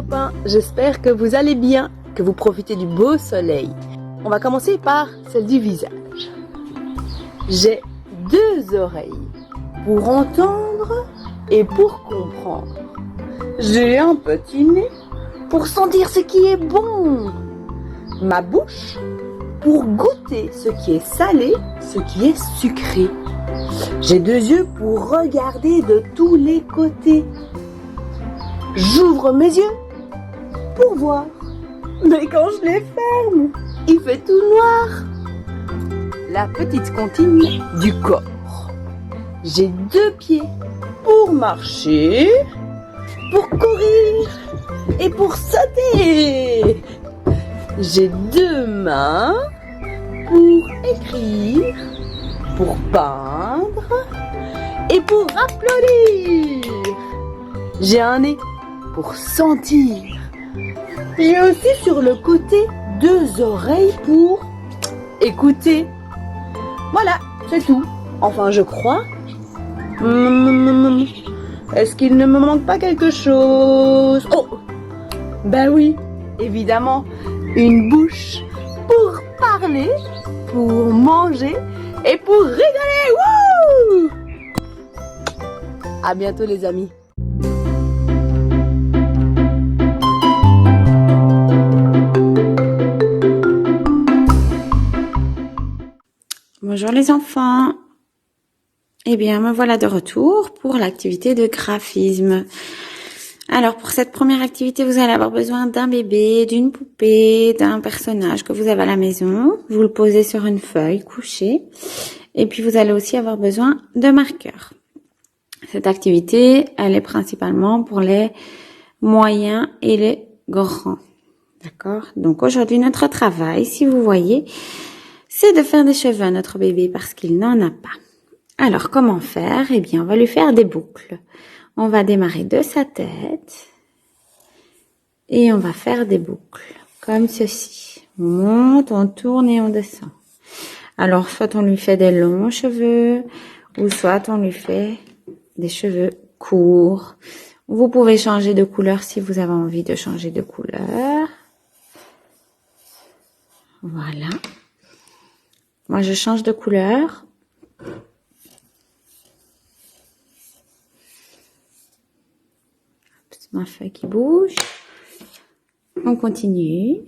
copains, j'espère que vous allez bien, que vous profitez du beau soleil. On va commencer par celle du visage. J'ai deux oreilles pour entendre et pour comprendre. J'ai un petit nez pour sentir ce qui est bon. Ma bouche pour goûter ce qui est salé, ce qui est sucré. J'ai deux yeux pour regarder de tous les côtés. J'ouvre mes yeux pour voir. Mais quand je les ferme, il fait tout noir. La petite comptine du corps. J'ai deux pieds pour marcher, pour courir et pour sauter. J'ai deux mains pour écrire, pour peindre et pour applaudir. J'ai un nez pour sentir. J'ai aussi sur le côté deux oreilles pour écouter. Voilà, c'est tout. Enfin, je crois. Est-ce qu'il ne me manque pas quelque chose? Oh, ben oui, évidemment, une bouche pour parler, pour manger et pour rigoler. Wouh! À bientôt les amis. Bonjour les enfants. Eh bien, me voilà de retour pour l'activité de graphisme. Alors, pour cette première activité, vous allez avoir besoin d'un bébé, d'une poupée, d'un personnage que vous avez à la maison. Vous le posez sur une feuille couchée. Et puis, vous allez aussi avoir besoin de marqueurs. Cette activité, elle est principalement pour les moyens et les grands. D'accord? Donc, aujourd'hui, notre travail, si vous voyez, c'est de faire des cheveux à notre bébé parce qu'il n'en a pas. Alors, comment faire? Eh bien, on va lui faire des boucles. On va démarrer de sa tête et on va faire des boucles comme ceci. On monte, on tourne et on descend. Alors, soit on lui fait des longs cheveux ou soit on lui fait des cheveux courts. Vous pouvez changer de couleur si vous avez envie de changer de couleur. Voilà. Moi, je change de couleur. C'est ma feuille qui bouge. On continue.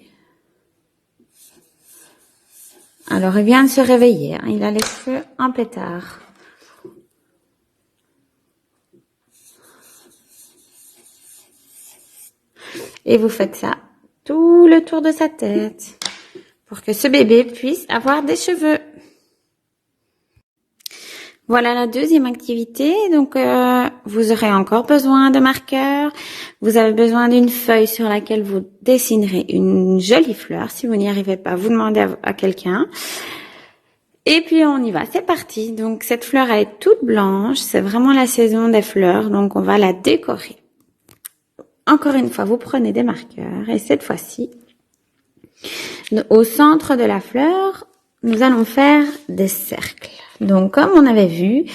Alors, il vient de se réveiller. Hein. Il a les cheveux en pétard. Et vous faites ça tout le tour de sa tête pour que ce bébé puisse avoir des cheveux. Voilà la deuxième activité. Donc, vous aurez encore besoin de marqueurs. Vous avez besoin d'une feuille sur laquelle vous dessinerez une jolie fleur. Si vous n'y arrivez pas, vous demandez à quelqu'un. Et puis, on y va. C'est parti. Donc, cette fleur, elle est toute blanche. C'est vraiment la saison des fleurs. Donc, on va la décorer. Encore une fois, vous prenez des marqueurs. Et cette fois-ci, au centre de la fleur, nous allons faire des cercles. Donc, comme on avait vu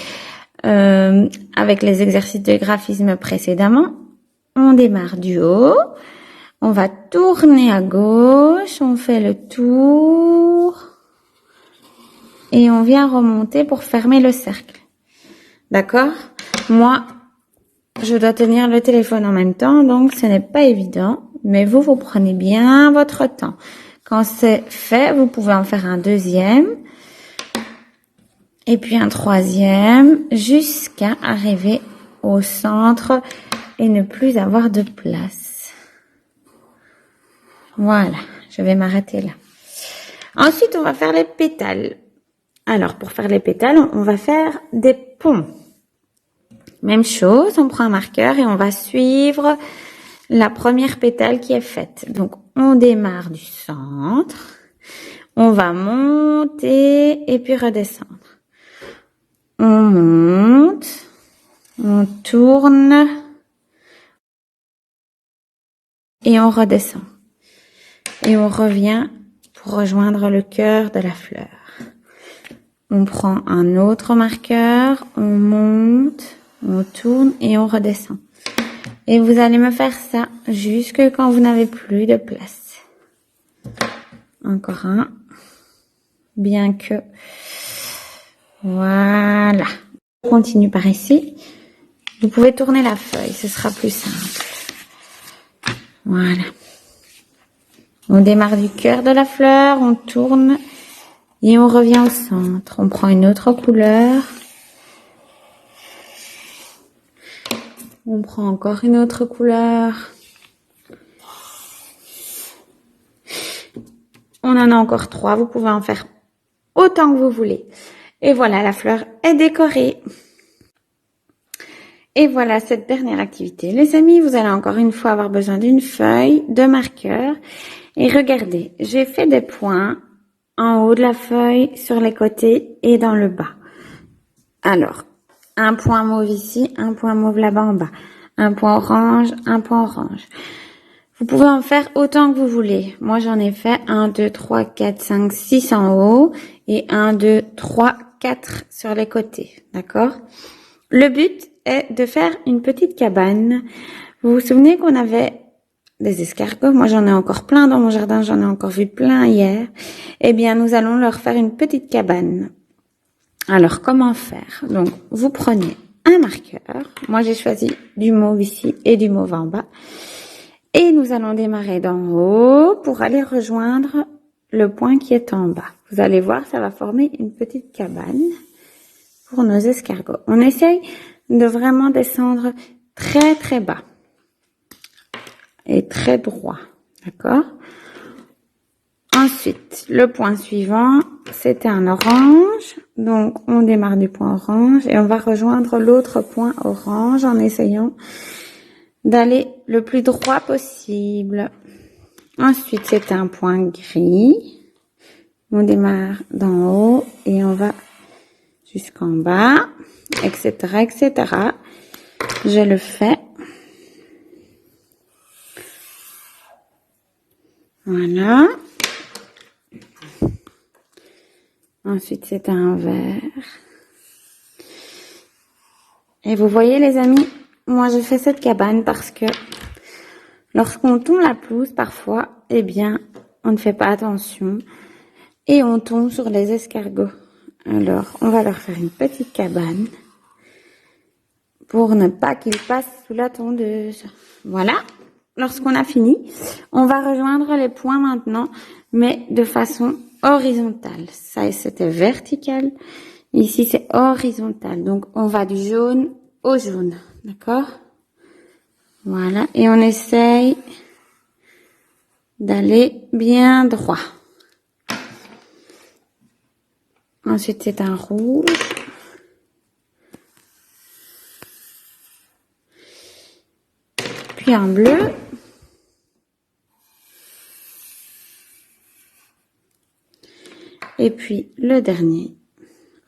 avec les exercices de graphisme précédemment, on démarre du haut, on va tourner à gauche, on fait le tour et on vient remonter pour fermer le cercle. D'accord? Moi, je dois tenir le téléphone en même temps, donc ce n'est pas évident, mais vous prenez bien votre temps. Quand c'est fait, vous pouvez en faire un deuxième. Et puis un troisième, jusqu'à arriver au centre et ne plus avoir de place. Voilà, je vais m'arrêter là. Ensuite, on va faire les pétales. Alors, pour faire les pétales, on va faire des ponts. Même chose, on prend un marqueur et on va suivre la première pétale qui est faite. Donc, on démarre du centre, on va monter et puis redescendre. On monte, on tourne et on redescend. Et on revient pour rejoindre le cœur de la fleur. On prend un autre marqueur, on monte, on tourne et on redescend. Et vous allez me faire ça jusque quand vous n'avez plus de place. Encore un. Bien que... Voilà. On continue par ici. Vous pouvez tourner la feuille, ce sera plus simple. Voilà. On démarre du cœur de la fleur, on tourne et on revient au centre. On prend une autre couleur. On prend encore une autre couleur. On en a encore 3, vous pouvez en faire autant que vous voulez. Et voilà, la fleur est décorée. Et voilà cette dernière activité. Les amis, vous allez encore une fois avoir besoin d'une feuille, de marqueur. Et regardez, j'ai fait des points en haut de la feuille, sur les côtés et dans le bas. Alors, un point mauve ici, un point mauve là-bas en bas. Un point orange, un point orange. Vous pouvez en faire autant que vous voulez. Moi, j'en ai fait 1, 2, 3, 4, 5, 6 en haut et 1, 2, 3, 4 sur les côtés. D'accord? Le but est de faire une petite cabane. Vous vous souvenez qu'on avait des escargots? Moi, j'en ai encore plein dans mon jardin. J'en ai encore vu plein hier. Eh bien, nous allons leur faire une petite cabane. Alors, comment faire? Donc, vous prenez un marqueur. Moi, j'ai choisi du mauve ici et du mauve en bas. Et nous allons démarrer d'en haut pour aller rejoindre le point qui est en bas. Vous allez voir, ça va former une petite cabane pour nos escargots. On essaye de vraiment descendre très très bas et très droit. D'accord? Ensuite, le point suivant, c'était un orange. Donc, on démarre du point orange et on va rejoindre l'autre point orange en essayant d'aller le plus droit possible. Ensuite, c'est un point gris. On démarre d'en haut et on va jusqu'en bas, etc., etc. Je le fais. Voilà. Ensuite, c'est un vert. Et vous voyez, les amis, moi, je fais cette cabane parce que lorsqu'on tombe la pelouse, parfois, eh bien, on ne fait pas attention et on tombe sur les escargots. Alors, on va leur faire une petite cabane pour ne pas qu'ils passent sous la tondeuse. Voilà. Lorsqu'on a fini, on va rejoindre les points maintenant, mais de façon horizontale. Ça, c'était vertical. Ici, c'est horizontal. Donc, on va du jaune au jaune. D'accord? Voilà. Et on essaye d'aller bien droit. Ensuite, c'est un rouge. Puis un bleu. Et puis, le dernier,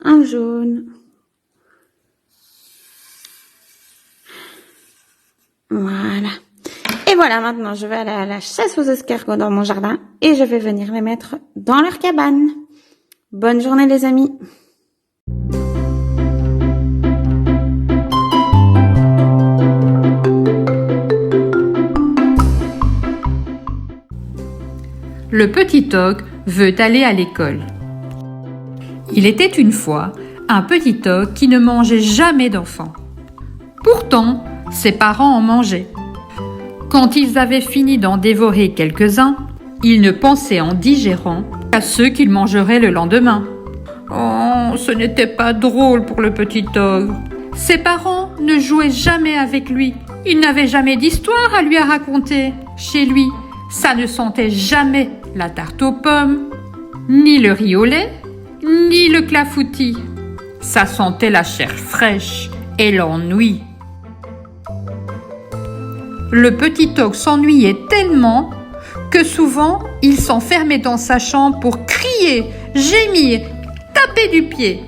un jaune. Voilà. Et voilà, maintenant, je vais aller à la chasse aux escargots dans mon jardin et je vais venir les mettre dans leur cabane. Bonne journée, les amis. Le petit ogre veut aller à l'école. Il était une fois un petit ogre qui ne mangeait jamais d'enfants. Pourtant, ses parents en mangeaient. Quand ils avaient fini d'en dévorer quelques-uns, ils ne pensaient en digérant qu'à ceux qu'ils mangeraient le lendemain. Oh, ce n'était pas drôle pour le petit ogre. Ses parents ne jouaient jamais avec lui. Ils n'avaient jamais d'histoire à lui raconter. Chez lui, ça ne sentait jamais la tarte aux pommes, ni le riz au lait, ni le clafoutis. Ça sentait la chair fraîche et l'ennui. Le petit ogre s'ennuyait tellement que souvent il s'enfermait dans sa chambre pour crier, gémir, taper du pied.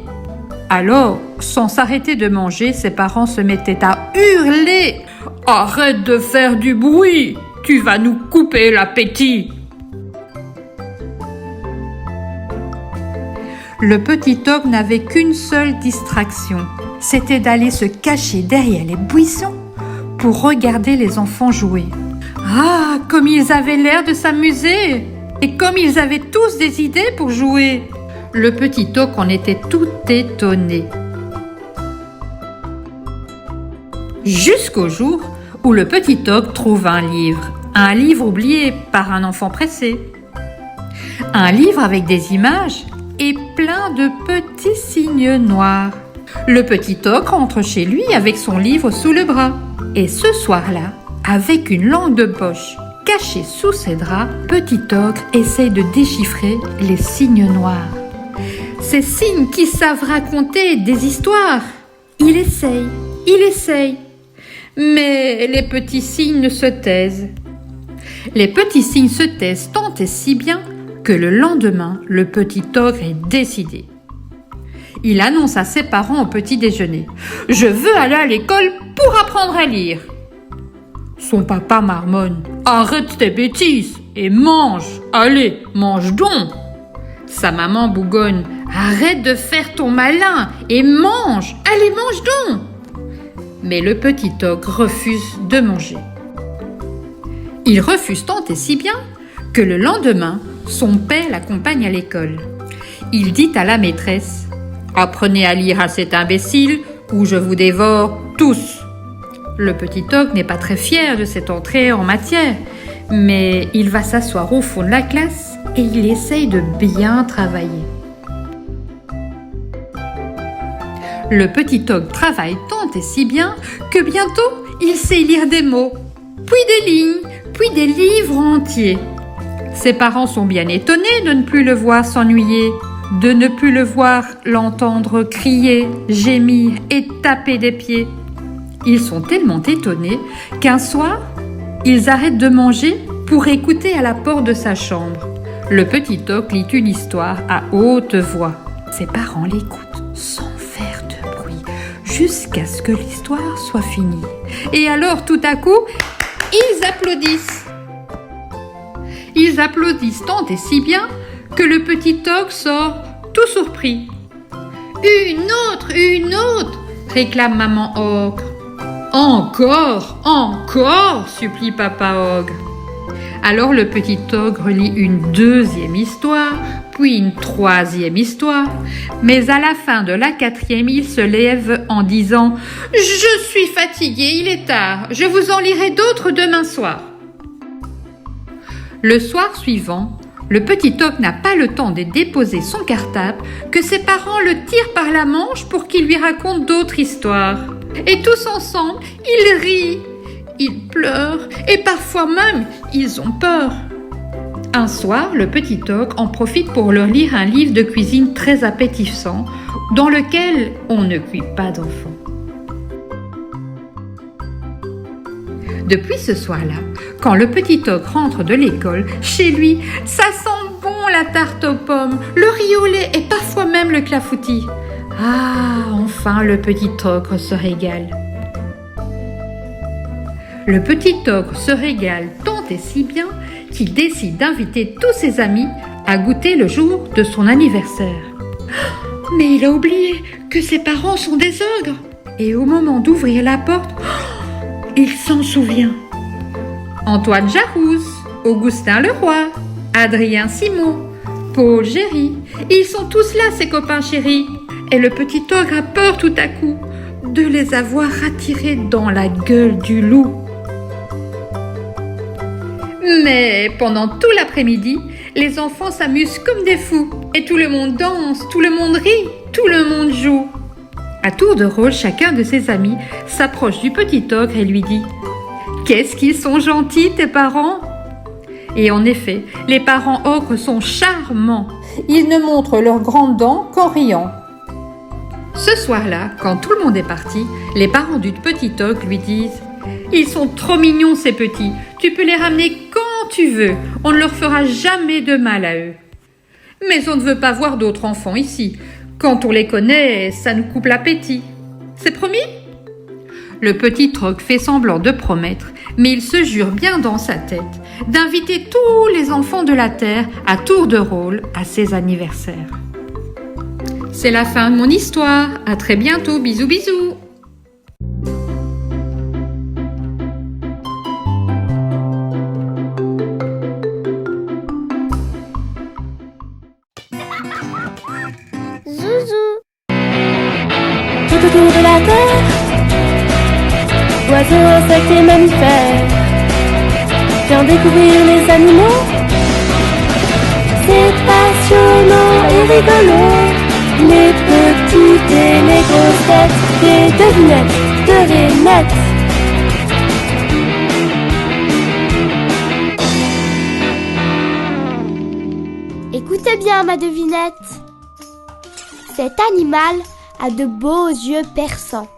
Alors, sans s'arrêter de manger, ses parents se mettaient à hurler. « Arrête de faire du bruit, tu vas nous couper l'appétit !» Le petit ogre n'avait qu'une seule distraction, c'était d'aller se cacher derrière les buissons pour regarder les enfants jouer. Ah, comme ils avaient l'air de s'amuser! Et comme ils avaient tous des idées pour jouer! Le petit Toc en était tout étonné. Jusqu'au jour où le petit Toc trouve un livre oublié par un enfant pressé. Un livre avec des images et plein de petits signes noirs. Le petit Toc rentre chez lui avec son livre sous le bras. Et ce soir-là, avec une lampe de poche cachée sous ses draps, petit Toc essaye de déchiffrer les signes noirs. Ces signes qui savent raconter des histoires. Il essaye. Mais les petits signes se taisent. Les petits signes se taisent tant et si bien que le lendemain, le petit ogre est décidé. Il annonce à ses parents au petit déjeuner « Je veux aller à l'école pour apprendre à lire !» Son papa marmonne « Arrête tes bêtises et mange, allez, mange donc !» Sa maman bougonne « Arrête de faire ton malin et mange, allez, mange donc !» Mais le petit ogre refuse de manger. Il refuse tant et si bien que le lendemain, son père l'accompagne à l'école. Il dit à la maîtresse « Apprenez à lire à cet imbécile ou je vous dévore tous !» Le petit ogre n'est pas très fier de cette entrée en matière, mais il va s'asseoir au fond de la classe et il essaye de bien travailler. Le petit ogre travaille tant et si bien que bientôt il sait lire des mots, puis des lignes, puis des livres entiers. Ses parents sont bien étonnés de ne plus le voir s'ennuyer, de ne plus l'entendre crier, gémir et taper des pieds. Ils sont tellement étonnés qu'un soir, ils arrêtent de manger pour écouter à la porte de sa chambre. Le petit ogre lit une histoire à haute voix. Ses parents l'écoutent sans faire de bruit jusqu'à ce que l'histoire soit finie. Et alors, tout à coup, ils applaudissent. Ils applaudissent tant et si bien que le petit ogre sort tout surpris. Une autre, réclame maman ogre. Encore, supplie papa ogre. Alors le petit ogre lit une deuxième histoire, puis une troisième histoire. Mais à la fin de la quatrième, il se lève en disant « Je suis fatigué, il est tard, je vous en lirai d'autres demain soir. » Le soir suivant, le petit ogre n'a pas le temps de déposer son cartable que ses parents le tirent par la manche pour qu'il lui raconte d'autres histoires. Et tous ensemble, ils rient, ils pleurent et parfois même, ils ont peur. Un soir, le petit ogre en profite pour leur lire un livre de cuisine très appétissant dans lequel on ne cuit pas d'enfants. Depuis ce soir-là, quand le petit ogre rentre de l'école, chez lui, ça sent bon la tarte aux pommes, le riz au lait et parfois même le clafoutis. Ah, enfin le petit ogre se régale. Le petit ogre se régale tant et si bien qu'il décide d'inviter tous ses amis à goûter le jour de son anniversaire. Mais il a oublié que ses parents sont des ogres. Et au moment d'ouvrir la porte, il s'en souvient. Antoine Jarousse, Augustin Leroy, Adrien Simon, Paul Géry, ils sont tous là, ses copains chéris. Et le petit ogre a peur tout à coup de les avoir attirés dans la gueule du loup. Mais pendant tout l'après-midi, les enfants s'amusent comme des fous. Et tout le monde danse, tout le monde rit, tout le monde joue. À tour de rôle, chacun de ses amis s'approche du petit ogre et lui dit « Qu'est-ce qu'ils sont gentils, tes parents ?» Et en effet, les parents ogres sont charmants. Ils ne montrent leurs grandes dents qu'en riant. Ce soir-là, quand tout le monde est parti, les parents du petit ogre lui disent « Ils sont trop mignons ces petits, tu peux les ramener quand tu veux, on ne leur fera jamais de mal à eux. » Mais on ne veut pas voir d'autres enfants ici. Quand on les connaît, ça nous coupe l'appétit. C'est promis ? Le petit ogre fait semblant de promettre, mais il se jure bien dans sa tête d'inviter tous les enfants de la terre à tour de rôle à ses anniversaires. C'est la fin de mon histoire. À très bientôt. Bisous, bisous. insectes et mammifères. Viens découvrir les animaux. C'est passionnant et rigolo. Les petites et les grosses têtes, des devinettes de Reinette. Écoutez bien ma devinette. Cet animal a de beaux yeux perçants.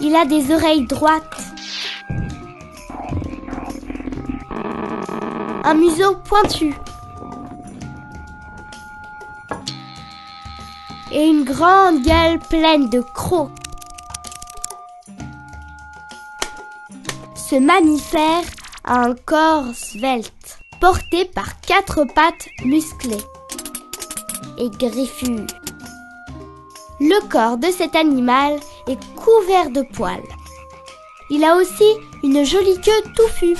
Il a des oreilles droites. Un museau pointu. Et une grande gueule pleine de crocs. Ce mammifère a un corps svelte, porté par 4 pattes musclées et griffues. Le corps de cet animal est couvert de poils. Il a aussi une jolie queue touffue.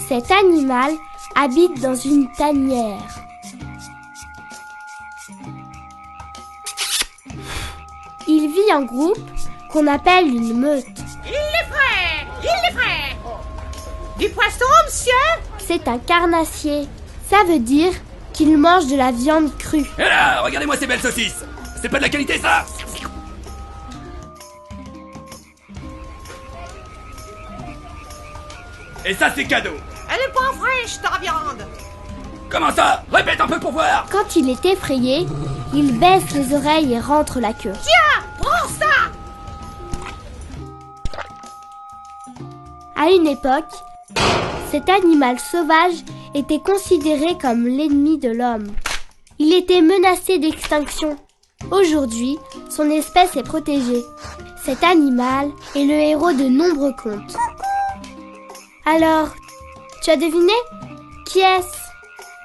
Cet animal habite dans une tanière. Il vit en groupe qu'on appelle une meute. Il est frais! Il est frais! Du poisson, monsieur? C'est un carnassier. Ça veut dire qu'il mange de la viande crue. Et là, regardez-moi ces belles saucisses. C'est pas de la qualité, ça? Et ça, c'est cadeau. Elle est pas fraîche, ta viande! Comment ça? Répète un peu pour voir. Quand il est effrayé, il baisse les oreilles et rentre la queue. Tiens, prends ça! À une époque, cet animal sauvage était considéré comme l'ennemi de l'homme. Il était menacé d'extinction. Aujourd'hui, son espèce est protégée. Cet animal est le héros de nombreux contes. Alors, tu as deviné? Qui est-ce?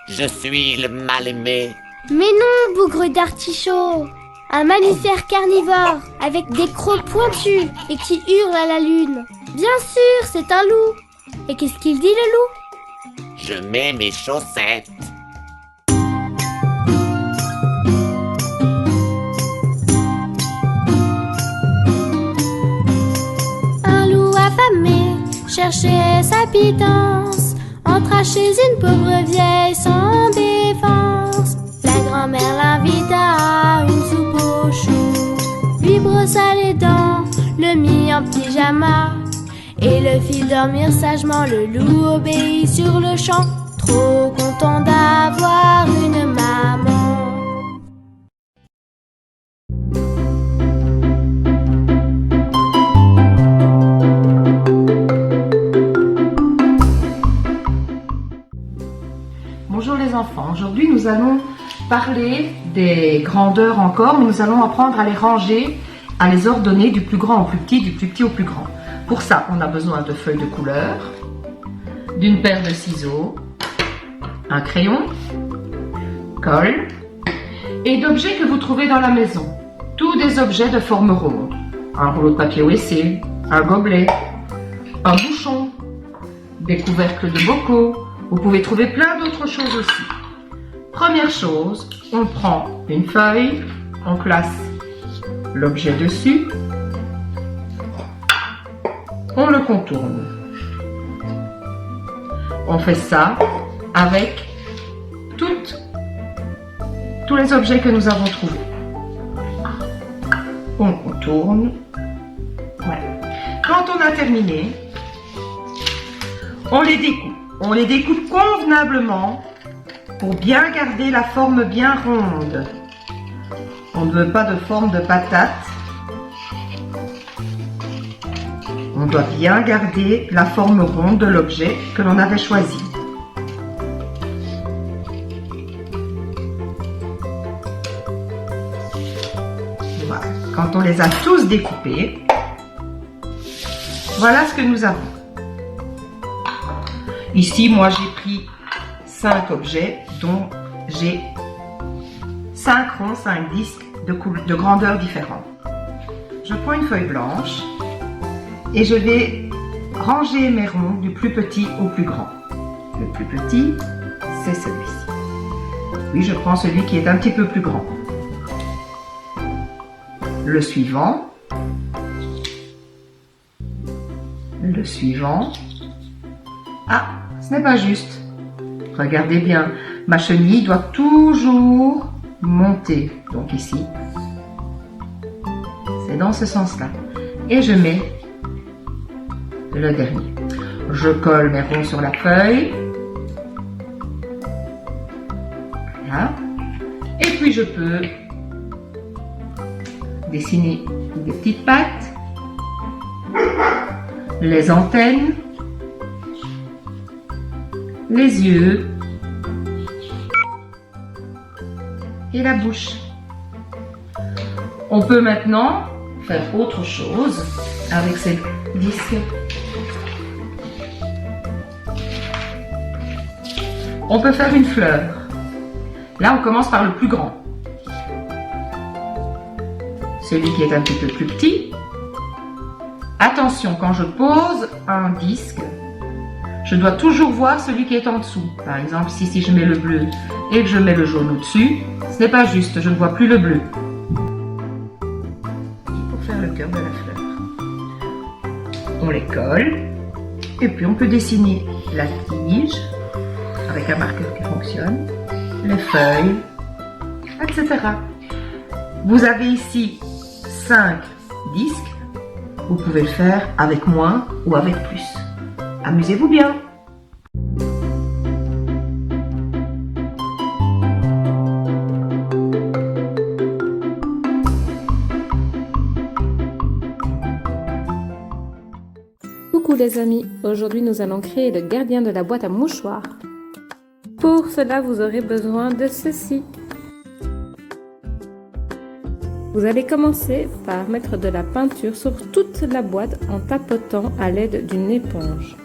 Je suis le mal-aimé. Mais non, bougre d'artichaut! Un mammifère carnivore avec des crocs pointus et qui hurle à la lune. Bien sûr, c'est un loup. Et qu'est-ce qu'il dit, le loup? Je mets mes chaussettes. Un loup affamé cherchait sa pitance, entra chez une pauvre vieille sans défense. La grand-mère l'invita à une soupe aux choux, lui brossa les dents, le mit en pyjama et le fit dormir sagement. Le loup obéit sur le champ, trop content d'avoir une maman. Bonjour les enfants, aujourd'hui nous allons parler des grandeurs encore, mais nous allons apprendre à les ranger, à les ordonner du plus grand au plus petit, du plus petit au plus grand. Pour ça, on a besoin de feuilles de couleur, d'une paire de ciseaux, un crayon, colle et d'objets que vous trouvez dans la maison. Tous des objets de forme ronde. Un rouleau de papier WC, un gobelet, un bouchon, des couvercles de bocaux. Vous pouvez trouver plein d'autres choses aussi. Première chose, on prend une feuille, on place l'objet dessus, on le contourne. On fait ça avec tous les objets que nous avons trouvés. On contourne. Voilà. Quand on a terminé, on les découpe. On les découpe convenablement pour bien garder la forme bien ronde. On ne veut pas de forme de patate. On doit bien garder la forme ronde de l'objet que l'on avait choisi. Voilà. Quand on les a tous découpés, voilà ce que nous avons. Ici, moi, j'ai pris 5 objets dont j'ai 5 ronds, 5 disques de grandeur différentes. Je prends une feuille blanche et je vais ranger mes ronds du plus petit au plus grand. Le plus petit, c'est celui-ci. Oui, je prends celui qui est un petit peu plus grand. Le suivant. Le suivant. Ah, ce n'est pas juste. Regardez bien, ma chenille doit toujours monter. Donc ici, c'est dans ce sens-là. Et je mets le dernier. Je colle mes ronds sur la feuille. Voilà. Et puis je peux dessiner des petites pattes, les antennes, les yeux et la bouche. On peut maintenant faire autre chose avec ces disques. On peut faire une fleur. Là, on commence par le plus grand. Celui qui est un petit peu plus petit. Attention, quand je pose un disque, je dois toujours voir celui qui est en dessous. Par exemple, si je mets le bleu et que je mets le jaune au-dessus, ce n'est pas juste, je ne vois plus le bleu. Et pour faire le cœur de la fleur, on les colle et puis on peut dessiner la tige avec un marqueur qui fonctionne, les feuilles, etc. Vous avez ici 5 disques. Vous pouvez le faire avec moins ou avec plus. Amusez-vous bien! Coucou les amis, aujourd'hui nous allons créer le gardien de la boîte à mouchoirs. Pour cela vous aurez besoin de ceci. Vous allez commencer par mettre de la peinture sur toute la boîte en tapotant à l'aide d'une éponge.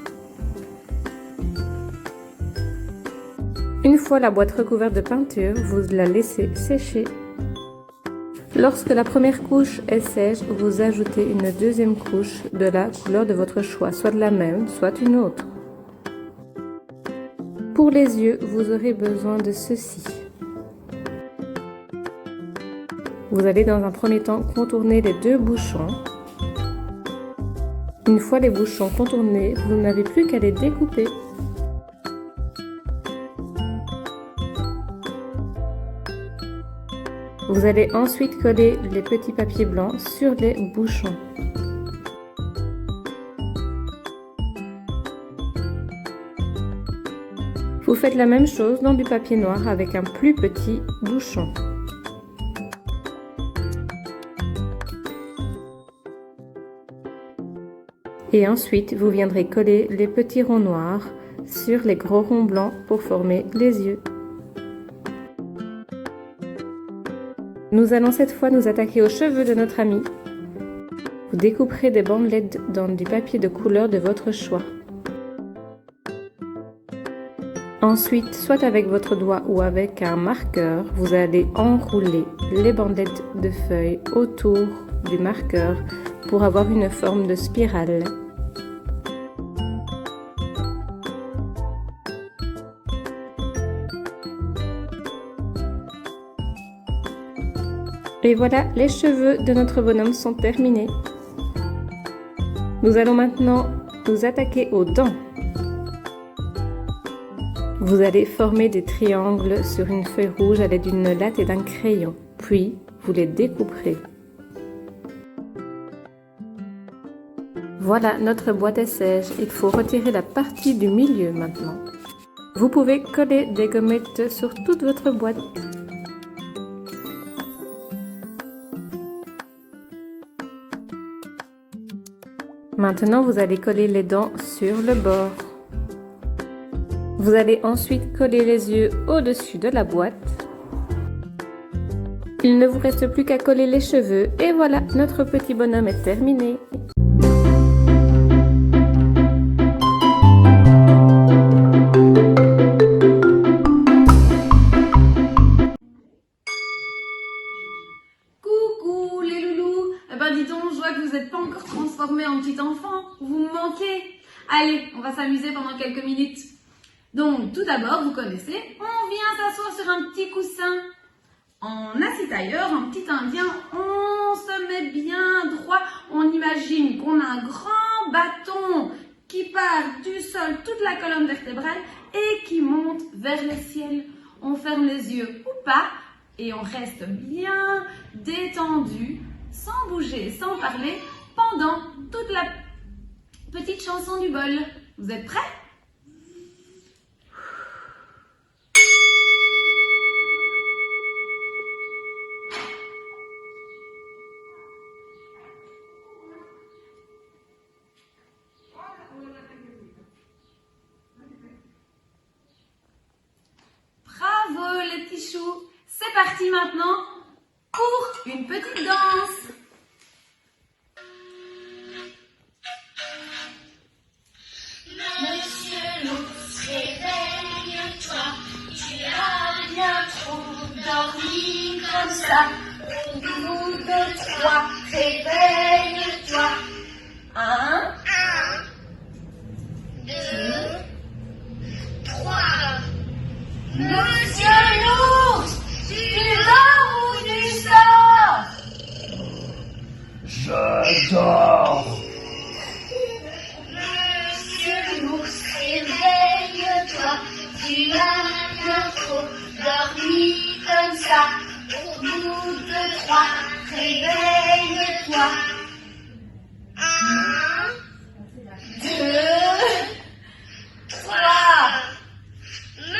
Une fois la boîte recouverte de peinture, vous la laissez sécher. Lorsque la première couche est sèche, vous ajoutez une deuxième couche de la couleur de votre choix, soit de la même, soit une autre. Pour les yeux, vous aurez besoin de ceci. Vous allez dans un premier temps contourner les 2 bouchons. Une fois les bouchons contournés, vous n'avez plus qu'à les découper. Vous allez ensuite coller les petits papiers blancs sur les bouchons. Vous faites la même chose dans du papier noir avec un plus petit bouchon. Et ensuite, vous viendrez coller les petits ronds noirs sur les gros ronds blancs pour former les yeux. Nous allons cette fois nous attaquer aux cheveux de notre ami. Vous découperez des bandelettes dans du papier de couleur de votre choix. Ensuite, soit avec votre doigt ou avec un marqueur, vous allez enrouler les bandelettes de feuilles autour du marqueur pour avoir une forme de spirale. Et voilà, les cheveux de notre bonhomme sont terminés. Nous allons maintenant nous attaquer aux dents. Vous allez former des triangles sur une feuille rouge à l'aide d'une latte et d'un crayon. Puis, vous les découperez. Voilà, notre boîte est sèche. Il faut retirer la partie du milieu maintenant. Vous pouvez coller des gommettes sur toute votre boîte. Maintenant, vous allez coller les dents sur le bord. Vous allez ensuite coller les yeux au-dessus de la boîte. Il ne vous reste plus qu'à coller les cheveux et voilà, notre petit bonhomme est terminé. Coucou les loulous. Eh ben dis donc, je vois que vous n'êtes pas encore transformés en petit enfant. Vous me manquez. Allez, on va s'amuser pendant quelques minutes. Donc, tout d'abord, vous connaissez, on vient s'asseoir sur un petit coussin. En assis tailleur, en petit indien, on se se met bien droit. On imagine qu'on a un grand bâton qui part du sol, toute la colonne vertébrale, et qui monte vers le ciel. On ferme les yeux ou pas, et on reste bien détendu, sans bouger, sans parler, pendant toute la petite chanson du bol. Vous êtes prêts? Bravo les petits choux. C'est parti maintenant pour une petite danse. Monsieur l'ours, réveille-toi, tu as bien trop dormi comme ça. Au bout de 3, réveille-toi. 1, 2, 3. Monsieur l'ours, tu dors ou tu sors? Je dors. Monsieur l'ours, réveille-toi, tu as bien trop dormi comme ça. Au bout de 3, réveille-toi. 1, 2, 3.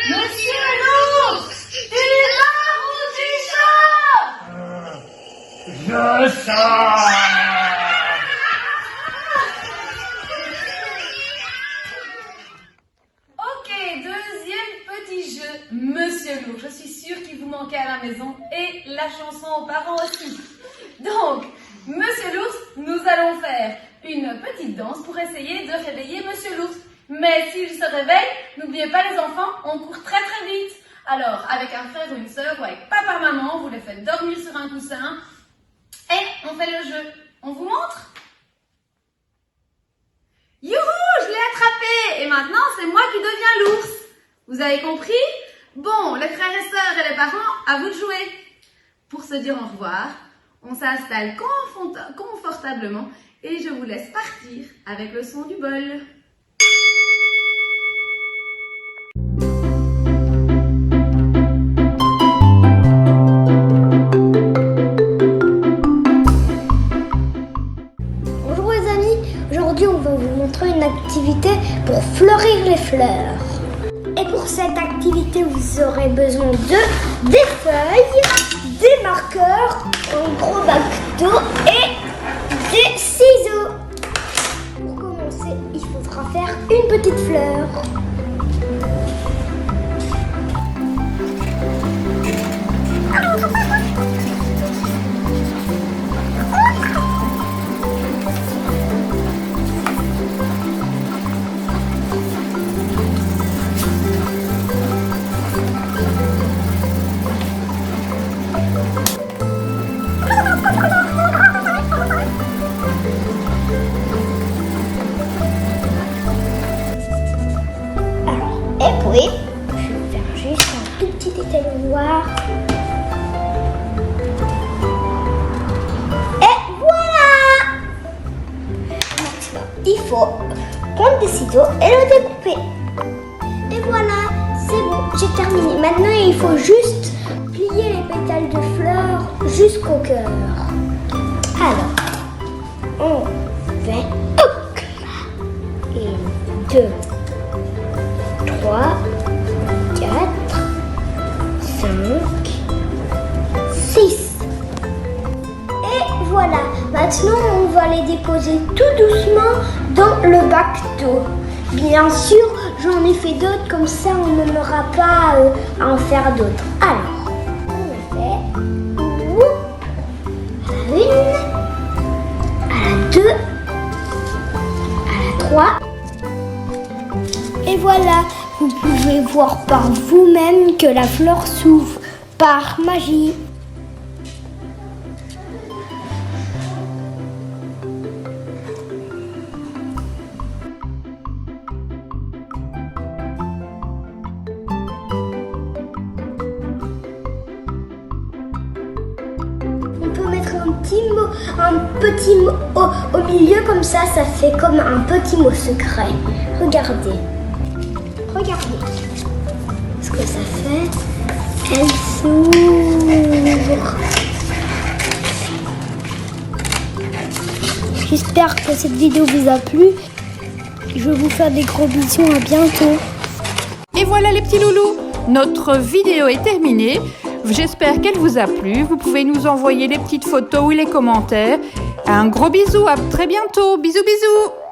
Monsieur l'ours, tu dors ou tu sors? Je sors. Ok, deuxième petit jeu, Monsieur l'ours. Je suis sûre qu'il vous manquait à la maison et la chanson aux parents aussi. Donc, Monsieur l'ours, nous allons faire une petite danse pour essayer de réveiller Monsieur l'ours. Mais s'il se réveille, n'oubliez pas les enfants, on court très très vite. Alors, avec un frère ou une sœur ou avec papa, maman, vous les faites dormir sur un coussin et on fait le jeu. On vous montre? Youhou, je l'ai attrapé! Et maintenant, c'est moi qui deviens l'ours. Vous avez compris? Bon, les frères et sœurs et les parents, à vous de jouer. Pour se dire au revoir, on s'installe confortablement et je vous laisse partir avec le son du bol. Bonjour les amis, aujourd'hui on va vous montrer une activité pour fleurir les fleurs. Et pour cette activité vous aurez besoin de des feuilles, des marqueurs, un gros bac d'eau et des ciseaux. Pour commencer, il faudra faire une petite fleur. Et puis, je vais faire juste un tout petit détail noir. Et voilà! Maintenant, il faut prendre des ciseaux et le découper. Et voilà, c'est bon, j'ai terminé. Maintenant, il faut juste plier les pétales de fleurs jusqu'au cœur. Alors, on fait hop, 1, 2, 3, 4, 5, 6. Et voilà, maintenant on va les déposer tout doucement dans le bac d'eau. Bien sûr, j'en ai fait d'autres, comme ça on n'aura pas à en faire d'autres. Alors, on a fait à la 1, à la 2, à la 3. Et voilà, vous pouvez voir par vous-même que la fleur s'ouvre par magie. On peut mettre un petit mot au milieu, comme ça fait comme un petit mot secret. Regardez. Regardez. Ce que ça fait, elle s'ouvre. J'espère que cette vidéo vous a plu. Je vous fais des gros bisous, à bientôt. Et voilà les petits loulous, notre vidéo est terminée. J'espère qu'elle vous a plu. Vous pouvez nous envoyer les petites photos ou les commentaires. Un gros bisou, à très bientôt. Bisous bisous.